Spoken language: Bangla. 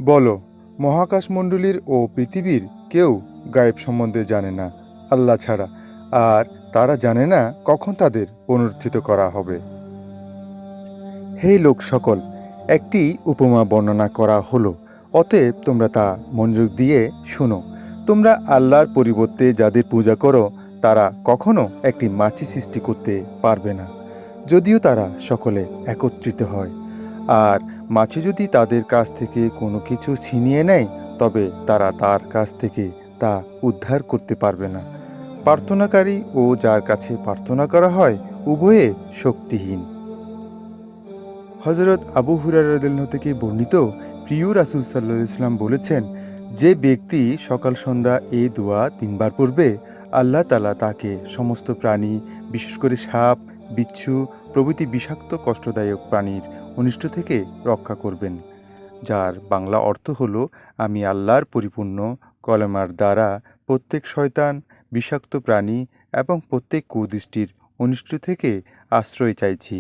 বলো, মহাকাশমণ্ডলীর ও পৃথিবীর কেউ গায়েব সম্বন্ধে জানে না আল্লাহ ছাড়া, আর তারা জানে না কখন তাদের পুনরুত্থিত করা হবে। হে লোক সকল, একটি উপমা বর্ণনা করা হলো, অতএব তোমরা তা মনোযোগ দিয়ে শোনো। তোমরা আল্লাহর পরিবর্তে যাদের পূজা করো তারা কখনো একটি মাছি সৃষ্টি করতে পারবে না, যদিও তারা সকলে একত্রিত হয়। আর মাছি যদি তাদের কাছ থেকে কোনো কিছু ছিনিয়ে নেয় তবে তারা তার কাছ থেকে তা উদ্ধার করতে পারবে না। প্রার্থনাকারী ও যার কাছে প্রার্থনা করা হয় উভয়ে শক্তিহীন। হজরত আবু হুরায়রা রাদিয়াল্লাহু থেকে বর্ণিত, প্রিয় রাসূল সাল্লাল্লাহু আলাইহি ওয়াসাল্লাম বলেছেন, যে ব্যক্তি সকাল সন্ধ্যা এই দোয়া ৩ বার পড়বে, আল্লাহ তাআলা তাকে সমস্ত প্রাণী, বিশেষ করে সাপ, বিচ্ছু প্রভৃতি বিষাক্ত কষ্টদায়ক প্রাণীর অনিষ্ট থেকে রক্ষা করবেন। যার বাংলা অর্থ হলো, আমি আল্লাহর পরিপূর্ণ কলেমার দ্বারা প্রত্যেক শয়তান, বিষাক্ত প্রাণী এবং প্রত্যেক কুদৃষ্টির অনিষ্ট থেকে আশ্রয় চাইছি।